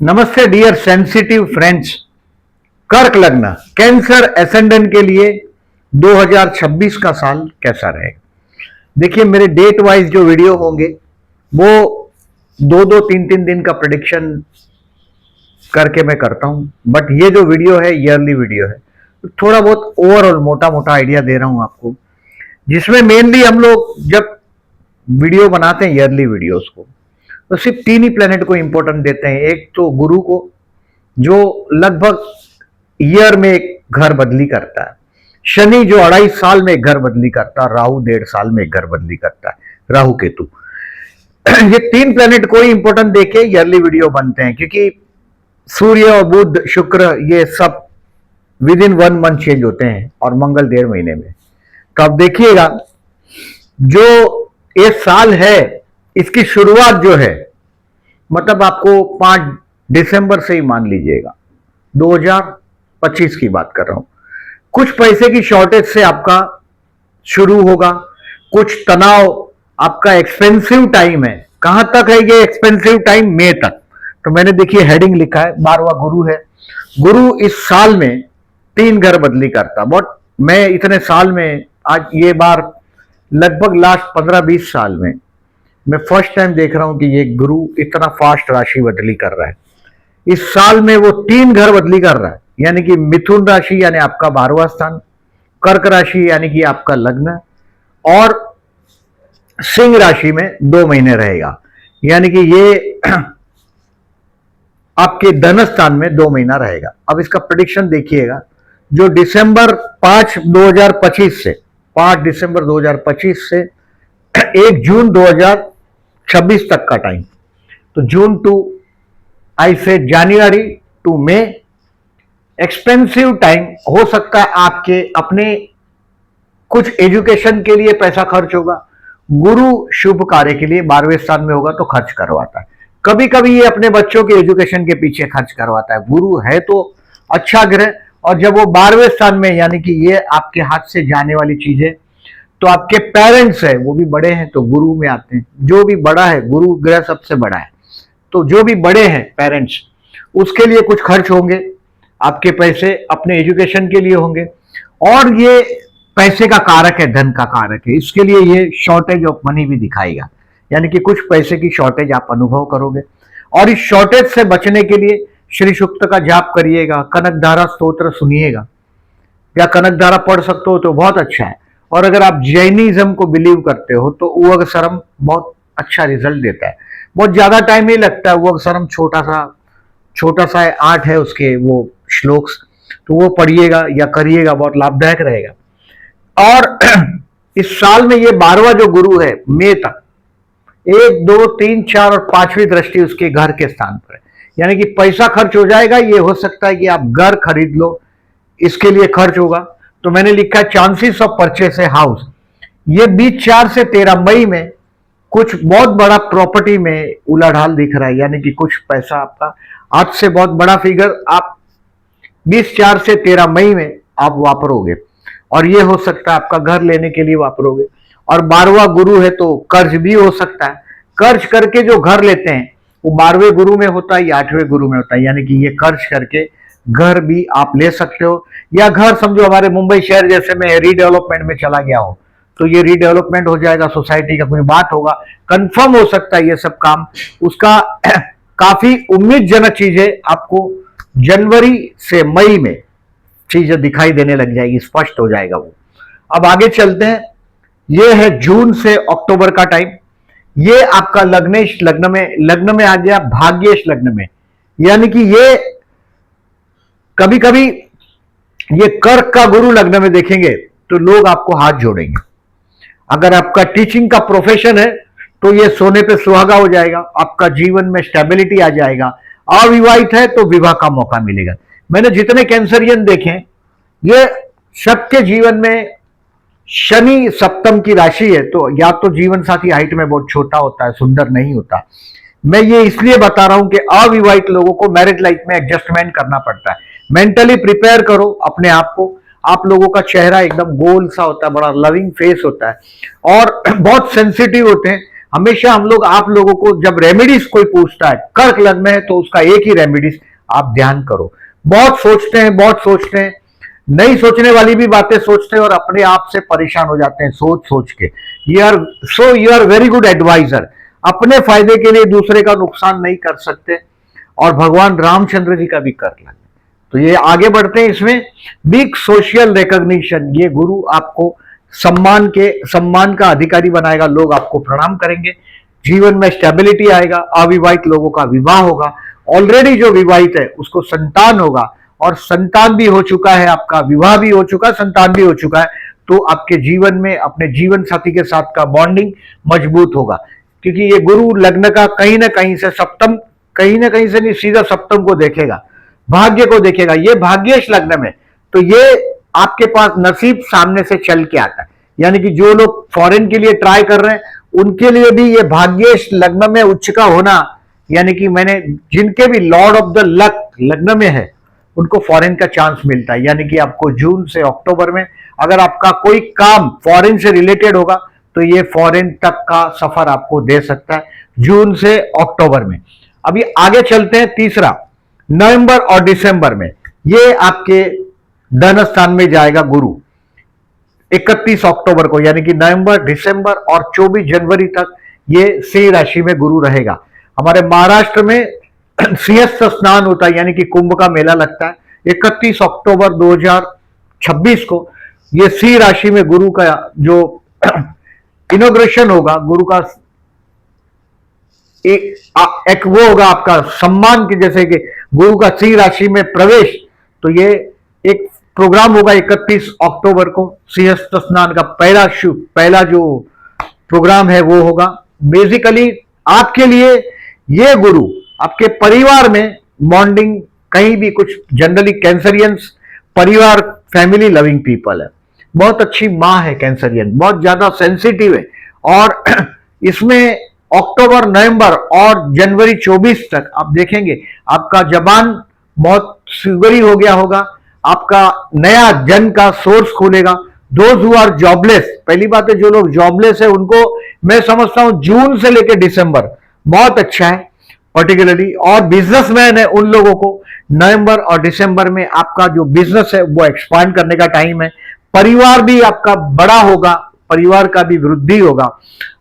नमस्ते dear sensitive friends. कर्क लग्न कैंसर एसेंडेंट के लिए 2026 का साल कैसा रहेगा? देखिए, मेरे डेट वाइज जो वीडियो होंगे वो दो दो तीन तीन दिन का प्रेडिक्शन करके मैं करता हूं, बट ये जो वीडियो है ईयरली वीडियो है, तो थोड़ा बहुत ओवरऑल मोटा मोटा आइडिया दे रहा हूं आपको, जिसमें मेनली हम लोग जब वीडियो बनाते हैं ईयरली वीडियोस को, तो सिर्फ तीन ही प्लेनेट को इंपॉर्टेंट देते हैं। एक तो गुरु को, जो लगभग ईयर में एक घर बदली करता है। शनि जो 2.5 साल में एक घर बदली करता है। राहु 1.5 साल में एक घर बदली करता है, राहु केतु। ये तीन प्लेनेट को ही इंपॉर्टेंट देके ईयरली वीडियो बनते हैं, क्योंकि सूर्य और बुध शुक्र ये सब विद इन 1 मंथ चेंज होते हैं और मंगल 1.5 महीने में। तो अब देखिएगा, जो ये साल है इसकी शुरुआत जो है, मतलब आपको 5 दिसंबर से ही मान लीजिएगा, 2025 की बात कर रहा हूं। कुछ पैसे की शॉर्टेज से आपका शुरू होगा, कुछ तनाव, आपका एक्सपेंसिव टाइम है। कहां तक है ये एक्सपेंसिव टाइम? मई तक। तो मैंने देखिए हेडिंग लिखा है, 12वां गुरु है। गुरु इस साल में 3 घर बदली करता। बट मैं इतने साल में आज ये बार लगभग लास्ट 15-20 साल में मैं फर्स्ट टाइम देख रहा हूं कि ये गुरु इतना फास्ट राशि बदली कर रहा है। इस साल में वो 3 घर बदली कर रहा है, यानी कि मिथुन राशि यानी आपका 12वां स्थान, कर्क राशि यानी कि आपका लग्न, और सिंह राशि में 2 महीने रहेगा, यानी कि ये आपके धन स्थान में 2 महीना रहेगा। अब इसका प्रेडिक्शन देखिएगा, जो दिसंबर 5 2025 से 5 दिसंबर 2025 से 1 जून 2026 तक का टाइम, तो जून टू आई से जनवरी टू मई एक्सपेंसिव टाइम हो सकता है। आपके अपने कुछ एजुकेशन के लिए पैसा खर्च होगा। गुरु शुभ कार्य के लिए 12वें स्थान में होगा तो खर्च करवाता है। कभी कभी ये अपने बच्चों के एजुकेशन के पीछे खर्च करवाता है। गुरु है तो अच्छा ग्रह, और जब वो 12वें स्थान में, यानी कि ये आपके हाथ से जाने वाली चीजें, तो आपके पेरेंट्स है वो भी बड़े हैं तो गुरु में आते हैं। जो भी बड़ा है, गुरु ग्रह सबसे बड़ा है, तो जो भी बड़े हैं पेरेंट्स, उसके लिए कुछ खर्च होंगे। आपके पैसे अपने एजुकेशन के लिए होंगे, और ये पैसे का कारक है, धन का कारक है, इसके लिए ये शॉर्टेज ऑफ मनी भी दिखाएगा, यानी कि कुछ पैसे की शॉर्टेज आप अनुभव करोगे। और इस शॉर्टेज से बचने के लिए श्री सूक्त का जाप करिएगा, कनक धारा स्तोत्र सुनिएगा, या कनक धारा पढ़ सकते हो तो बहुत अच्छा है। और अगर आप जैनिज्म को बिलीव करते हो तो उवग सरम बहुत अच्छा रिजल्ट देता है। बहुत ज्यादा टाइम नहीं लगता है। उवग सरम छोटा सा 8 है उसके वो श्लोक्स, तो वो पढ़िएगा या करिएगा, बहुत लाभदायक रहेगा। और इस साल में ये 12वां जो गुरु है मई तक 1 2 3 4 और 5वीं दृष्टि उसके घर के स्थान पर है, यानी कि पैसा खर्च हो जाएगा। ये हो सकता है कि आप घर खरीद लो, इसके लिए खर्च होगा। तो मैंने लिखा है chances of purchase a house. ये 24 से 13 मई में कुछ बहुत बड़ा प्रॉपर्टी में उलाढाल दिख रहा है, यानी कि कुछ पैसा आपका आज से बहुत बड़ा फिगर आप 24 से 13 मई में आप वापरोगे, और ये हो सकता है आपका घर लेने के लिए वापरोगे। और 12वां गुरु है तो कर्ज भी हो सकता है। कर्ज करके जो घर लेते हैं वो 12वें गुरु में होता है या 8वें गुरु में होता है, यानी कि ये कर्ज करके घर भी आप ले सकते हो। या घर समझो हमारे मुंबई शहर जैसे में रीडेवलपमेंट में चला गया हो, तो ये रीडेवलपमेंट हो जाएगा, सोसाइटी का कोई बात होगा, कंफर्म हो सकता है ये सब काम उसका। काफी उम्मीदजनक चीजें आपको जनवरी से मई में चीजें दिखाई देने लग जाएगी, स्पष्ट हो जाएगा वो। अब आगे चलते हैं। ये है जून से अक्टूबर का टाइम। ये आपका लग्नेश लग्न में आ गया, भाग्येश लग्न में, यानी कि ये कभी कभी ये कर्क का गुरु लग्न में देखेंगे तो लोग आपको हाथ जोड़ेंगे। अगर आपका टीचिंग का प्रोफेशन है तो ये सोने पे सुहागा हो जाएगा, आपका जीवन में स्टेबिलिटी आ जाएगा। अविवाहित है तो विवाह का मौका मिलेगा। मैंने जितने कैंसरियन देखे, ये सबके जीवन में शनि सप्तम की राशि है, तो या तो जीवन साथी हाइट में बहुत छोटा होता है, सुंदर नहीं होता। मैं ये इसलिए बता रहा हूं कि अविवाहित लोगों को मैरिज लाइफ में एडजस्टमेंट करना पड़ता है। मेंटली प्रिपेयर करो अपने आप को। आप लोगों का चेहरा एकदम गोल सा होता है, बड़ा लविंग फेस होता है, और बहुत सेंसिटिव होते हैं। हमेशा हम लोग आप लोगों को जब रेमेडीज कोई पूछता है कर्क लग्न है तो उसका एक ही रेमेडीज आप ध्यान करो। बहुत सोचते हैं, बहुत सोचते हैं, नहीं सोचने वाली भी बातें सोचते हैं और अपने आप से परेशान हो जाते हैं सोच सोच के। You are very good advisor. अपने फायदे के लिए दूसरे का नुकसान नहीं कर सकते और भगवान रामचंद्र जी का भी कर लगे। तो ये आगे बढ़ते हैं इसमें। बिग सोशल रिकॉग्निशन, ये गुरु आपको सम्मान का अधिकारी बनाएगा, लोग आपको प्रणाम करेंगे। जीवन में स्टेबिलिटी आएगा, अविवाहित लोगों का विवाह होगा, ऑलरेडी जो विवाहित है उसको संतान होगा और संतान भी हो चुका है, आपका विवाह भी हो चुका है, संतान भी हो चुका है, तो आपके जीवन में अपने जीवन साथी के साथ का बॉन्डिंग मजबूत होगा। क्योंकि ये गुरु लग्न का कहीं ना कहीं से सप्तम, कहीं ना कहीं से नहीं, सीधा सप्तम को देखेगा, भाग्य को देखेगा। ये भाग्येश लग्न में, तो ये आपके पास नसीब सामने से चल के आता है। यानी कि जो लोग फॉरेन के लिए ट्राई कर रहे हैं उनके लिए भी ये भाग्येश लग्न में उच्च का होना, यानी कि मैंने जिनके भी लॉर्ड ऑफ द लक लग्न में है उनको फॉरेन का चांस मिलता है। यानी कि आपको जून से अक्टूबर में अगर आपका कोई काम फॉरेन से रिलेटेड होगा तो ये फॉरेन तक का सफर आपको दे सकता है जून से अक्टूबर में। अभी आगे चलते हैं। तीसरा, नवंबर और दिसंबर में ये आपके धन स्थान में जाएगा गुरु 31 अक्टूबर को, यानी कि नवंबर, दिसंबर और 24 जनवरी तक ये सिंह राशि में गुरु रहेगा। हमारे महाराष्ट्र में सिंहस्थ स्नान होता है, यानी कि कुंभ का मेला लगता है 31 अक्टूबर 2026 को। ये सिंह राशि में गुरु का जो इनोग्रेशन होगा, गुरु का एक वो होगा आपका सम्मान की, जैसे कि गुरु का सिंह राशि में प्रवेश, तो ये एक प्रोग्राम होगा 31 अक्टूबर को। सिंहस्थ स्नान का पहला जो प्रोग्राम है वो होगा। बेसिकली आपके लिए ये गुरु आपके परिवार में बॉन्डिंग, कहीं भी कुछ, जनरली कैंसरियंस परिवार फैमिली लविंग पीपल है, बहुत अच्छी माँ है कैंसरियन, बहुत ज्यादा सेंसिटिव है। और इसमें अक्टूबर, नवंबर और जनवरी 24 तक आप देखेंगे आपका जबान बहुत सुगरी हो गया होगा, आपका नया जन का सोर्स खुलेगा। दोज हु आर जॉबलेस, पहली बात है जो लोग जॉबलेस है उनको मैं समझता हूं जून से लेकर दिसंबर बहुत अच्छा है पर्टिकुलरली, और बिजनेसमैन है उन लोगों को नवंबर और दिसंबर में आपका जो बिजनेस है वो एक्सपांड करने का टाइम है। परिवार भी आपका बड़ा होगा, परिवार का भी वृद्धि होगा।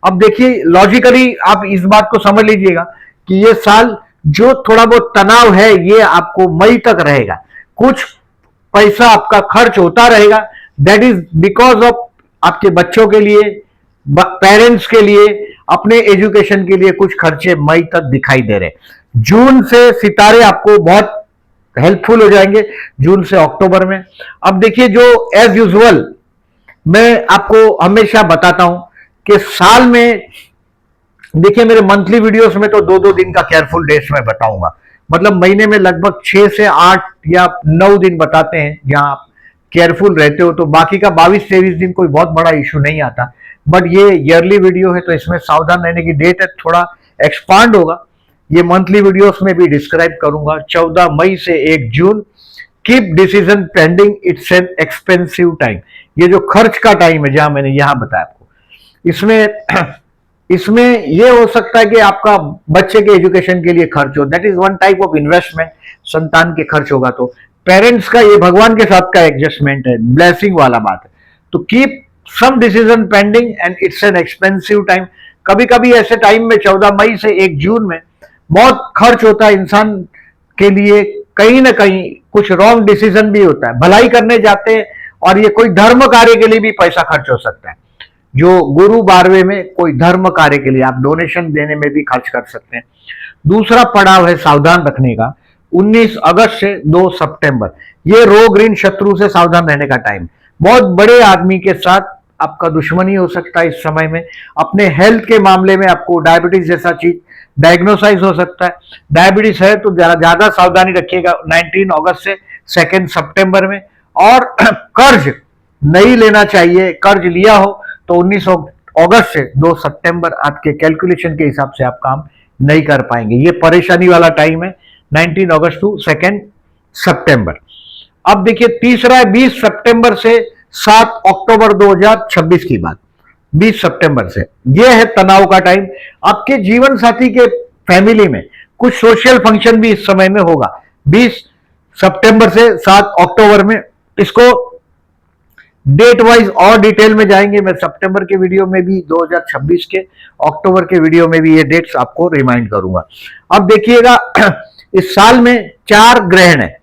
अब देखिए लॉजिकली आप इस बात को समझ लीजिएगा कि ये साल जो थोड़ा बहुत तनाव है ये आपको मई तक रहेगा, कुछ पैसा आपका खर्च होता रहेगा, दैट इज बिकॉज ऑफ आपके बच्चों के लिए, पेरेंट्स के लिए, अपने एजुकेशन के लिए कुछ खर्चे मई तक दिखाई दे रहे। जून से सितारे आपको बहुत हेल्पफुल हो जाएंगे, जून से अक्टूबर में। अब देखिए जो एज यूजुअल मैं आपको हमेशा बताता हूं कि साल में, देखिए मेरे मंथली वीडियोस में तो 2-2 दिन का केयरफुल डेज मैं बताऊंगा, मतलब महीने में लगभग 6 से 8 या 9 दिन बताते हैं जहां आप केयरफुल रहते हो, तो बाकी का 22-23 दिन कोई बहुत बड़ा इशू नहीं आता। बट ये ईयरली वीडियो है तो इसमें सावधान रहने की डेट है, थोड़ा एक्सपांड होगा, ये मंथली वीडियोस में भी डिस्क्राइब करूंगा। 14 मई से 1 जून, keep decision pending, it's an expensive time, ये जो खर्च का टाइम है जहां मैंने यहां बताया आपको, इसमें ये हो सकता है कि आपका बच्चे के एजुकेशन के लिए खर्च हो, that is one type of investment, संतान के खर्च होगा तो पेरेंट्स का, ये भगवान के साथ का एडजस्टमेंट है, ब्लेसिंग वाला बात है। तो keep some decision pending and it's an expensive time. कभी कभी ऐसे टाइम में 14 मई से 1 जून में बहुत खर्च होता है इंसान के लिए, कहीं ना कहीं कुछ रॉन्ग डिसीजन भी होता है, भलाई करने जाते हैं और ये कोई धर्म कार्य के लिए भी पैसा खर्च हो सकता है। जो गुरु 12वें में कोई धर्म कार्य के लिए आप डोनेशन देने में भी खर्च कर सकते हैं। दूसरा पड़ाव है सावधान रखने का, 19 अगस्त से 2 सितंबर, ये रोग ऋण शत्रु से सावधान रहने का टाइम। बहुत बड़े आदमी के साथ आपका दुश्मनी हो सकता है इस समय में। अपने हेल्थ के मामले में आपको डायबिटीज जैसा चीज डायग्नोसाइज हो सकता है, डायबिटीज है तो ज्यादा सावधानी रखिएगा 19 अगस्त से 2 सितंबर में। और कर्ज नहीं लेना चाहिए, कर्ज लिया हो तो 19 अगस्त से 2 सितंबर आपके कैलकुलेशन के हिसाब से आप काम नहीं कर पाएंगे, ये परेशानी वाला टाइम है 19 अगस्त टू 2 सितंबर। अब देखिए तीसरा है 20 सितंबर से 7 अक्टूबर 2026 की बात। 20 सितंबर से। यह है तनाव का टाइम। आपके जीवन साथी के फैमिली में कुछ सोशल फंक्शन भी इस समय में होगा 20 सितंबर से 7 अक्टूबर में। इसको डेट वाइज और डिटेल में जाएंगे, मैं सितंबर के वीडियो में भी 2026 के, अक्टूबर के वीडियो में भी ये डेट्स आपको रिमाइंड करूंगा। अब देखिएगा इस साल में 4 ग्रहण है,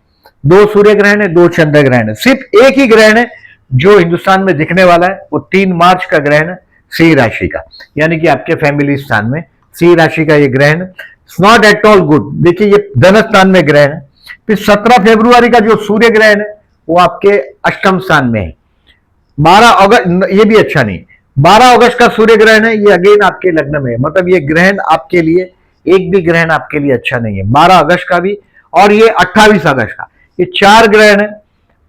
2 सूर्य ग्रहण है, 2 चंद्र ग्रहण है। सिर्फ एक ही ग्रहण है जो हिंदुस्तान में दिखने वाला है, वो 3 मार्च का ग्रहण है सिंह राशि का, यानी कि आपके फैमिली स्थान में सिंह राशि का ये ग्रहण है। Not at all good. देखिए ये धन स्थान में ग्रहण है। फिर 17 फरवरी का जो सूर्य ग्रहण है वो आपके अष्टम स्थान में है। 12 अगस्त, ये भी अच्छा नहीं। 12 अगस्त का सूर्य ग्रहण है, ये अगेन आपके लग्न में है। मतलब ये ग्रहण आपके लिए, एक भी ग्रहण आपके लिए अच्छा नहीं है। 12 अगस्त का भी और ये 28 अगस्त का, ये 4 ग्रहण है।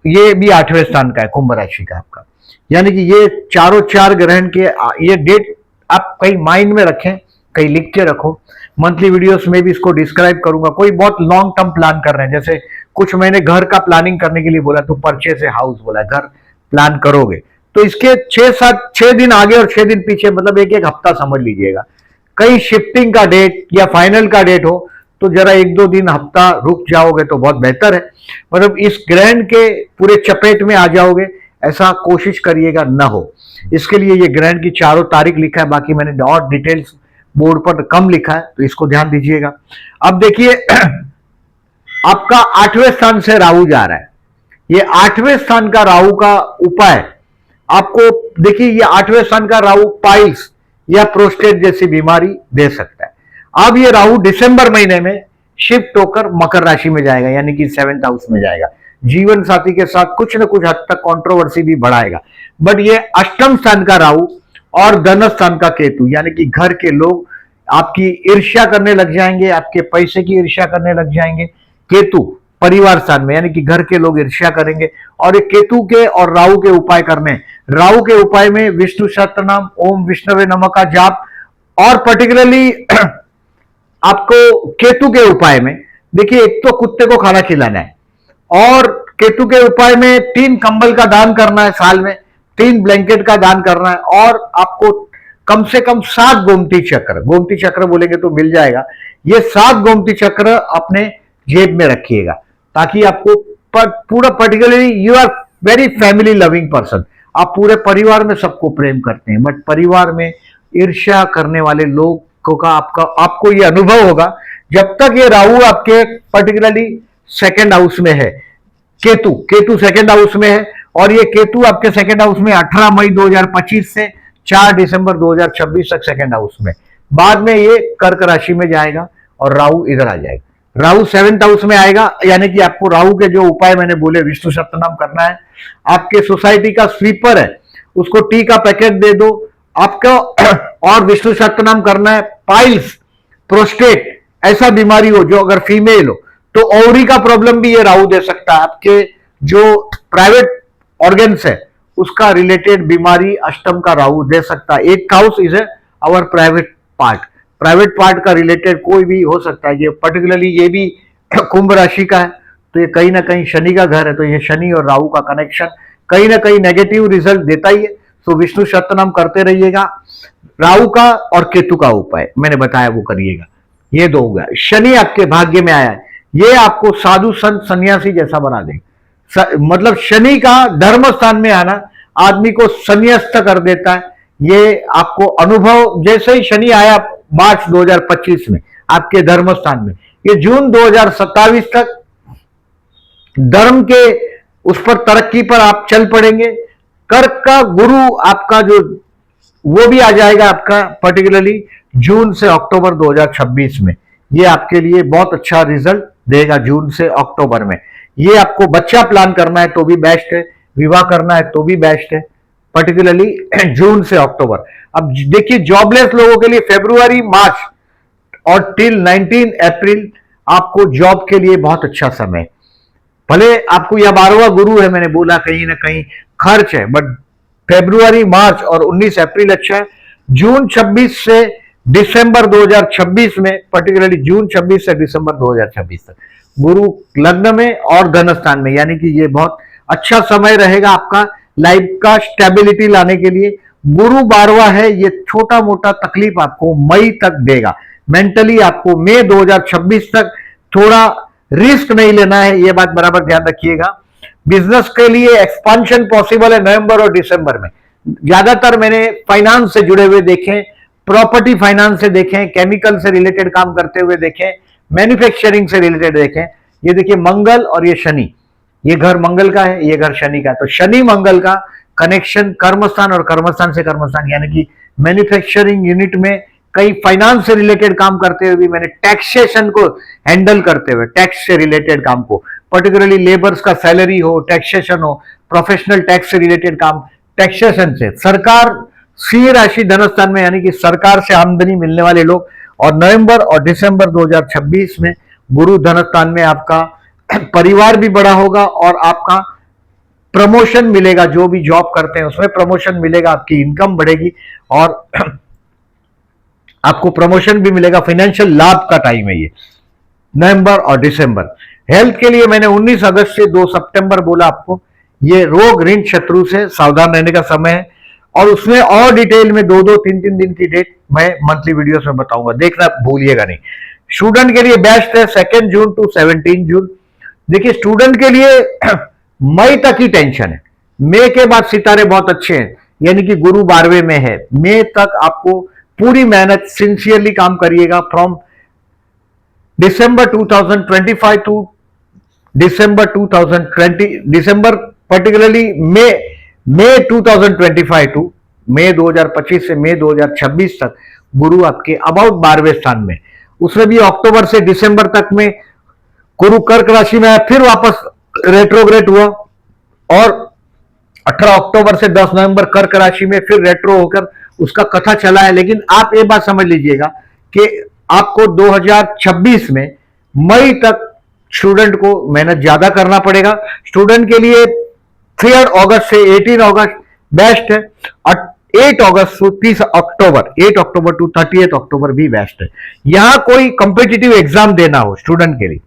ये भी 8वें स्थान का है, कुंभ राशि का आपका। यानी कि ये चारों 4 ग्रहण के ये डेट आप कहीं माइंड में रखें, कहीं लिख के रखो। मंथली वीडियोस में भी इसको डिस्क्राइब करूंगा। कोई बहुत लॉन्ग टर्म प्लान कर रहे हैं, जैसे कुछ मैंने घर का प्लानिंग करने के लिए बोला, तो परचेस है हाउस बोला, घर प्लान करोगे तो इसके 6 दिन आगे और 6 दिन पीछे, मतलब एक हफ्ता समझ लीजिएगा। कहीं शिफ्टिंग का डेट या फाइनल का डेट हो तो जरा 1-2 दिन हफ्ता रुक जाओगे तो बहुत बेहतर है। मतलब इस ग्रहण के पूरे चपेट में आ जाओगे, ऐसा कोशिश करिएगा ना हो। इसके लिए ये ग्रहण की चारों तारीख लिखा है, बाकी मैंने और डिटेल्स बोर्ड पर कम लिखा है, तो इसको ध्यान दीजिएगा। अब देखिए आपका 8वें स्थान से राहु जा रहा है। ये 8वें स्थान का राहु का उपाय आपको, देखिए ये 8वें स्थान का राहु पाइल्स या प्रोस्टेट जैसी बीमारी दे सकता है। अब ये राहु दिसंबर महीने में शिफ्ट होकर मकर राशि में जाएगा, यानी कि 7th हाउस में जाएगा। जीवन साथी के साथ कुछ न कुछ हद तक कंट्रोवर्सी भी बढ़ाएगा। बट ये अष्टम स्थान का राहु और धन स्थान का केतु, यानी कि घर के लोग आपकी ईर्ष्या करने लग जाएंगे, आपके पैसे की ईर्ष्या करने लग जाएंगे। केतु परिवार स्थान में, यानी कि घर के लोग ईर्ष्या करेंगे। और ये केतु के और राहु के उपाय करने, राहु के उपाय में विष्णु सहस्त्र नाम, ओम विष्णवे नमः का जाप, और पर्टिकुलरली आपको केतु के उपाय में देखिए, एक तो कुत्ते को खाना खिलाना है, और केतु के उपाय में 3 कंबल का दान करना है साल में, 3 ब्लैंकेट का दान करना है, और आपको कम से कम 7 गोमती चक्र, गोमती चक्र बोलेंगे तो मिल जाएगा, ये 7 गोमती चक्र अपने जेब में रखिएगा, ताकि आपको पूरा, particularly you are very family loving person, आप पूरे परिवार में सबको प्रेम करते हैं, बट परिवार में ईर्ष्या करने वाले लोगों का आपको ये अनुभव होगा जब तक ये राहु आपके पर्टिकुलरली 2nd हाउस में है। केतु 2nd हाउस में है, और ये केतु आपके 2nd हाउस में 18 मई 2025 से 4 दिसंबर 2026 तक 2nd हाउस में। बाद में ये कर्क राशि में जाएगा और राहु इधर आ जाएगा। राहु 7th हाउस में आएगा, यानी कि आपको राहु के जो उपाय मैंने बोले, विष्णु सप्तनाम करना है, आपके सोसाइटी का स्वीपर है उसको टी का पैकेट दे दो आपको, और विष्णु सप्तनाम करना है। पाइल्स, प्रोस्टेट ऐसा बीमारी हो जो अगर फीमेल हो तो ओवरी का प्रॉब्लम भी ये राहु दे सकता है। आपके जो प्राइवेट ऑर्गन्स है उसका रिलेटेड बीमारी अष्टम का राहु दे सकता है। 8th house is our private part का रिलेटेड कोई भी हो सकता है। ये पर्टिकुलरली ये भी कुंभ राशि का है, तो ये कहीं ना कहीं शनि का घर है, तो ये शनि और राहु का कनेक्शन कहीं ना कहीं नेगेटिव रिजल्ट देता ही है। तो विष्णु सहस्त्रनाम करते रहिएगा। राहु का और केतु का उपाय मैंने बताया वो करिएगा। ये 2 हो गया। शनि आपके भाग्य में आया है, ये आपको साधु संत सन्यासी जैसा बना देगा। मतलब शनि का धर्म स्थान में आना आदमी को संन्यास्त कर देता है। ये आपको अनुभव, जैसे ही शनि आया मार्च 2025 में आपके धर्म स्थान में, ये जून 2027 तक धर्म के उस पर तरक्की पर आप चल पड़ेंगे। कर्क का गुरु आपका जो वो भी आ जाएगा आपका पर्टिकुलरली जून से अक्टूबर 2026 में। ये आपके लिए बहुत अच्छा रिजल्ट देगा जून से अक्टूबर में। ये आपको बच्चा प्लान करना है तो भी बेस्ट है, विवाह करना है तो भी बेस्ट है, पर्टिकुलरली जून से अक्टूबर। अब देखिए जॉबलेस लोगों के लिए फरवरी, मार्च और टिल 19 अप्रैल आपको जॉब के लिए बहुत अच्छा समय। भले आपको यह 12वां गुरु है, मैंने बोला कहीं ना कहीं खर्च है, बट फरवरी, मार्च और 19 अप्रैल अच्छा है। जून 26 से दिसंबर 2026 में, पर्टिकुलरली जून 26 से दिसंबर 2026 तक गुरु लग्न में और धन स्थान में, यानी कि ये बहुत अच्छा समय रहेगा आपका लाइफ का स्टेबिलिटी लाने के लिए। गुरु 12वां है, ये छोटा मोटा तकलीफ आपको मई तक देगा। मेंटली आपको मई 2026 तक थोड़ा रिस्क नहीं लेना है, ये बात बराबर ध्यान रखिएगा। बिजनेस के लिए एक्सपांशन पॉसिबल है नवंबर और दिसंबर में। ज्यादातर मैंने फाइनेंस से जुड़े हुए देखे, प्रॉपर्टी फाइनेंस से देखें, केमिकल से रिलेटेड काम करते हुए देखें, मैन्युफैक्चरिंग से रिलेटेड देखें। ये देखिए मंगल और ये शनि, ये घर मंगल का है, ये घर शनि का है। तो शनि मंगल का कनेक्शन कर्मस्थान और कर्मस्थान से कर्मस्थान, यानी कि मैन्युफैक्चरिंग यूनिट में कई फाइनेंस से रिलेटेड काम करते हुए भी मैंने टैक्सेशन को हैंडल करते हुए, टैक्स से रिलेटेड काम को, पर्टिकुलरली लेबर्स का सैलरी हो, टैक्सेशन हो, प्रोफेशनल टैक्स से रिलेटेड काम, टैक्सेशन से सरकार, सिंह राशि धनस्थान में, यानी कि सरकार से आमदनी मिलने वाले लोग। और नवंबर और दिसंबर 2026 में गुरु धनस्थान में आपका परिवार भी बड़ा होगा और आपका प्रमोशन मिलेगा। जो भी जॉब करते हैं उसमें प्रमोशन मिलेगा, आपकी इनकम बढ़ेगी और आपको प्रमोशन भी मिलेगा। फाइनेंशियल लाभ का टाइम है ये नवंबर और दिसंबर। हेल्थ के लिए मैंने 19 अगस्त से 2 सितंबर बोला आपको, ये रोग ऋण शत्रु से सावधान रहने का समय है। और उसमें और डिटेल में 2-2, 3-3 दिन की डेट मैं मंथली वीडियोस में बताऊंगा, देखना भूलिएगा नहीं। स्टूडेंट के लिए बेस्ट है 2 जून टू 17 जून। देखिए स्टूडेंट के लिए मई तक ही टेंशन है, मई के बाद सितारे बहुत अच्छे हैं, यानी कि गुरु 12वें में है। मई तक आपको पूरी मेहनत सिंसियरली काम करिएगा। From December 2025 to December 2020, December particularly May 2025 to May 2025 से मई 2026 तक गुरु आपके अबाउट 12वें स्थान में। उसमें भी अक्टूबर से दिसंबर तक में गुरु कर्क राशि में आया, फिर वापस रेट्रोग्रेड हुआ और 18 अक्टूबर से 10 नवंबर कर्क राशि में फिर रेट्रो होकर उसका कथा चला है। लेकिन आप एक बात समझ लीजिएगा कि आपको 2026 में मई तक स्टूडेंट को मेहनत ज्यादा करना पड़ेगा। स्टूडेंट के लिए 3 अगस्त से 18 अगस्त बेस्ट है, 8 अगस्त टू 30 अक्टूबर, 8 अक्टूबर टू 30 अक्टूबर भी बेस्ट है। यहां कोई कंपिटिटिव एग्जाम देना हो स्टूडेंट के लिए,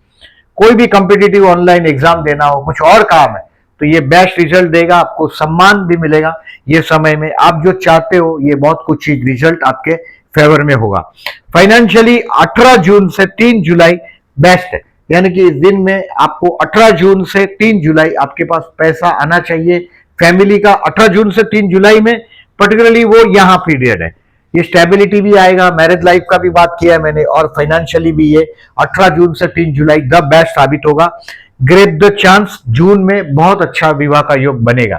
कोई भी कंपिटिटिव ऑनलाइन एग्जाम देना हो, कुछ और काम है, तो ये बेस्ट रिजल्ट देगा। आपको सम्मान भी मिलेगा ये समय में, आप जो चाहते हो ये बहुत कुछ चीज रिजल्ट आपके फेवर में होगा। फाइनेंशियली 18 जून से 3 जुलाई बेस्ट है, यानी कि इस दिन में आपको 18 जून से 3 जुलाई आपके पास पैसा आना चाहिए फैमिली का। 18 जून से 3 जुलाई में पर्टिकुलरली वो यहां पीरियड है, ये स्टेबिलिटी भी आएगा। मैरिज लाइफ का भी बात किया है मैंने, और फाइनेंशियली भी ये 18 जून से 3 जुलाई द बेस्ट साबित होगा। ग्रेट द चांस, जून में बहुत अच्छा विवाह का योग बनेगा।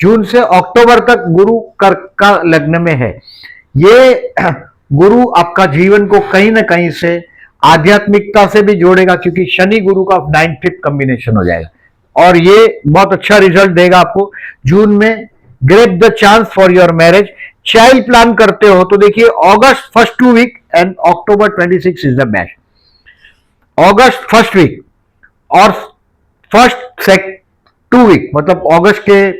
जून से अक्टूबर तक गुरु कर्क का लग्न में है। ये गुरु आपका जीवन को कहीं ना कहीं से आध्यात्मिकता से भी जोड़ेगा, क्योंकि शनि गुरु का 9-5 कॉम्बिनेशन हो जाएगा और ये बहुत अच्छा रिजल्ट देगा आपको जून में। Great the chance for your marriage. Child plan करते हो तो देखिए August first 2 week and October 26 is the best. August first week और फर्स्ट 2 वीक, मतलब अगस्त के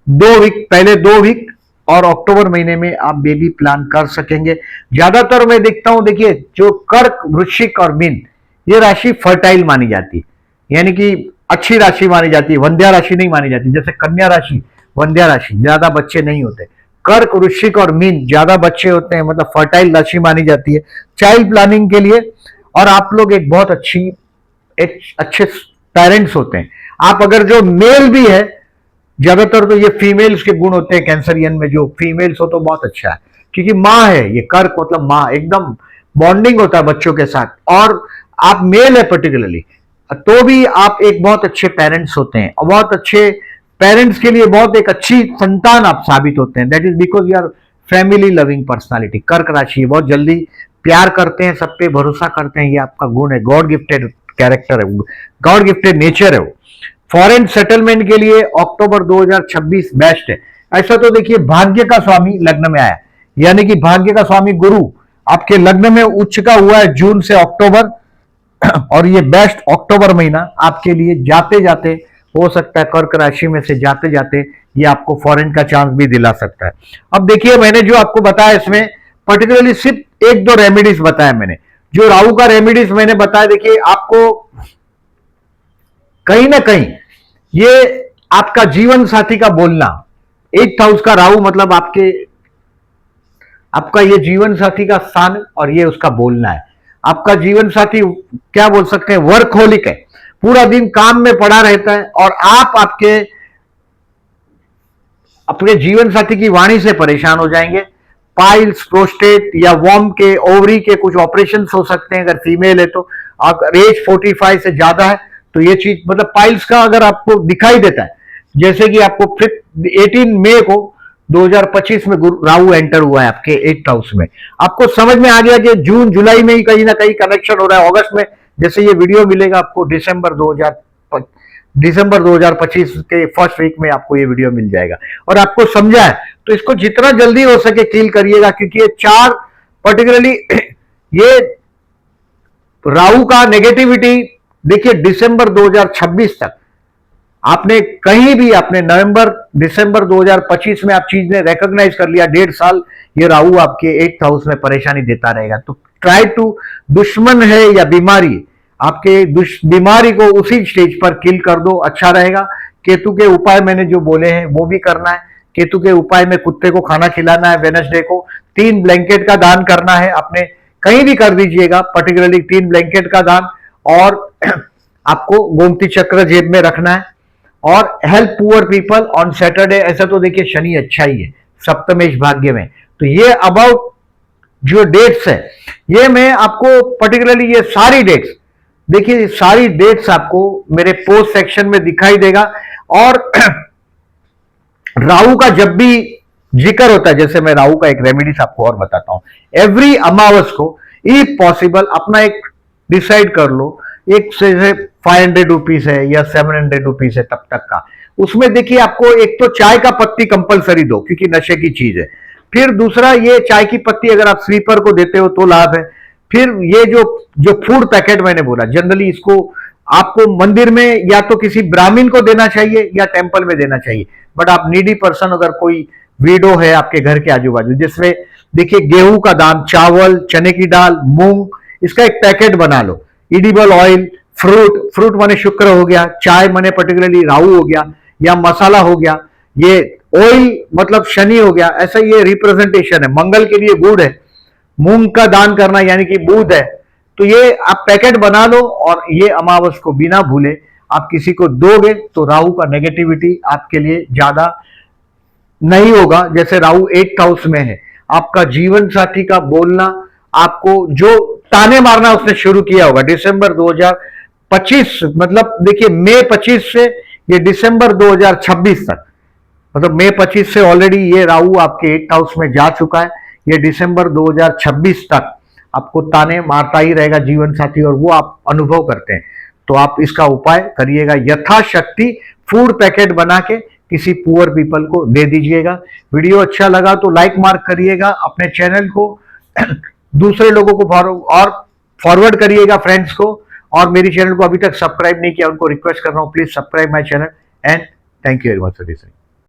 2 वीक, पहले 2 वीक और अक्टूबर महीने में आप बेबी प्लान कर सकेंगे। ज्यादातर मैं देखता हूं, देखिए जो कर्क, वृश्चिक और मीन, ये राशि फर्टाइल मानी जाती है, यानी कि अच्छी राशि मानी जाती है, वंध्या राशि नहीं मानी जाती। जैसे कन्या राशि, वंध्या राशि, ज्यादा बच्चे नहीं होते। कर्क, वृश्चिक और मीन ज्यादा बच्चे होते हैं, मतलब फर्टाइल राशि मानी जाती है चाइल्ड प्लानिंग के लिए। और आप लोग एक बहुत अच्छे पेरेंट्स होते हैं। आप अगर जो मेल भी है, ज्यादातर तो ये फीमेल्स के गुण होते हैं कैंसरियन में, जो फीमेल्स हो तो बहुत अच्छा है, क्योंकि माँ है ये कर्क, मतलब माँ, एकदम बॉन्डिंग होता है बच्चों के साथ। और आप मेल है पर्टिकुलरली, तो भी आप एक बहुत अच्छे पेरेंट्स होते हैं और बहुत अच्छे पेरेंट्स के लिए बहुत एक अच्छी संतान आप साबित होते हैं। That is because you are family loving personality. कर्क राशि बहुत जल्दी प्यार करते हैं, सब पे भरोसा करते हैं, ये आपका गुण है, गॉड गिफ्टेड कैरेक्टर है, गॉड गिफ्टेड नेचर है वो। फॉरेन सेटलमेंट के लिए अक्टूबर 2026 बेस्ट है। ऐसा तो देखिए भाग्य का स्वामी लग्न में आया, यानी कि भाग्य का स्वामी गुरु आपके लग्न में उच्च का हुआ है जून से अक्टूबर, और ये बेस्ट अक्टूबर महीना आपके लिए जाते जाते हो सकता है, कर्क राशि में से जाते जाते ये आपको फॉरेन का चांस भी दिला सकता है। अब देखिए मैंने जो आपको बताया इसमें पर्टिकुलरली सिर्फ 1-2 रेमेडीज बताया मैंने। जो राहु का रेमेडीज मैंने बताया, देखिए आपको कहीं ना कहीं ये आपका जीवन साथी का बोलना, 8th हाउस का राहु मतलब आपके आपका ये जीवन साथी का स्थान और ये उसका बोलना है। आपका जीवन साथी क्या बोल सकते हैं, वर्कहोलिक है, पूरा दिन काम में पड़ा रहता है और आप अपने जीवन साथी की वाणी से परेशान हो जाएंगे। पाइल्स, प्रोस्टेट या वॉर्म के, ओवरी के कुछ ऑपरेशन हो सकते हैं अगर फीमेल है तो। अगर एज 45 से ज्यादा है तो ये चीज मतलब पाइल्स का अगर आपको दिखाई देता है, जैसे कि आपको 18 मई को 2025 में राहु एंटर हुआ है आपके 8th हाउस में, आपको समझ में आ गया कि जून जुलाई में ही कहीं ना कहीं कनेक्शन हो रहा है। अगस्त में जैसे ये वीडियो मिलेगा आपको दिसंबर 2025 के फर्स्ट वीक में आपको ये वीडियो मिल जाएगा और आपको समझा है तो इसको जितना जल्दी हो सके किल करिएगा, क्योंकि ये 4 पर्टिकुलरली ये राहु का नेगेटिविटी देखिए दिसंबर 2026 तक आपने कहीं भी अपने नवंबर दिसंबर 2025 में आप चीज ने रिकॉग्नाइज कर लिया, 1.5 साल ये राहु आपके 8th हाउस में परेशानी देता रहेगा। तो ट्राई टू, दुश्मन है या बीमारी, आपके बीमारी को उसी स्टेज पर किल कर दो, अच्छा रहेगा। केतु के उपाय मैंने जो बोले हैं वो भी करना है। केतु के उपाय में कुत्ते को खाना खिलाना है, वेडनेसडे को 3 ब्लैंकेट का दान करना है, अपने कहीं भी कर दीजिएगा, पर्टिकुलरली 3 ब्लैंकेट का दान। और आपको गोमती चक्र जेब में रखना है और help poor people on Saturday. ऐसा तो देखिए शनि अच्छा ही है सप्तमेश भाग्य में, तो ये अबाउट जो डेट्स है ये मैं आपको पर्टिकुलरली ये सारी डेट्स देखिए, सारी डेट्स आपको मेरे पोस्ट सेक्शन में दिखाई देगा। और राहु का जब भी जिक्र होता है, जैसे मैं राहु का एक रेमेडीज आपको और बताता हूं, एवरी अमावस को इफ पॉसिबल अपना एक डिसाइड कर लो, एक से 500 रुपीज है या 700 रुपीज है तब तक का, उसमें देखिए आपको एक तो चाय का पत्ती कंपलसरी दो क्योंकि नशे की चीज है। फिर दूसरा, ये चाय की पत्ती अगर आप स्लीपर को देते हो तो लाभ है। फिर ये जो फूड पैकेट मैंने बोला, जनरली इसको आपको मंदिर में या तो किसी ब्राह्मण को देना चाहिए या टेंपल में देना चाहिए, बट आप नीडी पर्सन अगर कोई विडो है आपके घर के आजू बाजू, जिसमें देखिए गेहूं का दान, चावल, चने की दाल, मूंग, इसका एक पैकेट बना लो। इडिबल ऑयल, फ्रूट माने शुक्र हो गया, चाय माने पर्टिकुलरली राहु हो गया, या मसाला हो गया, ये ऑयल मतलब शनि हो गया, ऐसा ये रिप्रेजेंटेशन है। मंगल के लिए गुड़ है, मूंग का दान करना यानी कि बुध है। तो ये आप पैकेट बना लो और ये अमावस को बिना भूले आप किसी को दोगे तो राहु का नेगेटिविटी आपके लिए ज्यादा नहीं होगा। जैसे राहु 8th हाउस में है, आपका जीवन साथी का बोलना, आपको जो ताने मारना उसने शुरू किया होगा दिसंबर 2025, मतलब देखिए मई 25 से ये दिसंबर 2026 तक, मतलब मई 25 से ऑलरेडी ये राहु आपके 8th हाउस में जा चुका है। ये दिसंबर 2026 तक आपको ताने मारता ही रहेगा जीवन साथी, और वो आप अनुभव करते हैं। तो आप इसका उपाय करिएगा, यथाशक्ति फूड पैकेट बना के किसी पुअर पीपल को दे दीजिएगा। वीडियो अच्छा लगा तो लाइक मार्क करिएगा, अपने चैनल को दूसरे लोगों को फॉरवर्ड करिएगा फ्रेंड्स को, और मेरी चैनल को अभी तक सब्सक्राइब नहीं किया उनको रिक्वेस्ट कर रहा हूं, please subscribe my channel and thank you very much for this.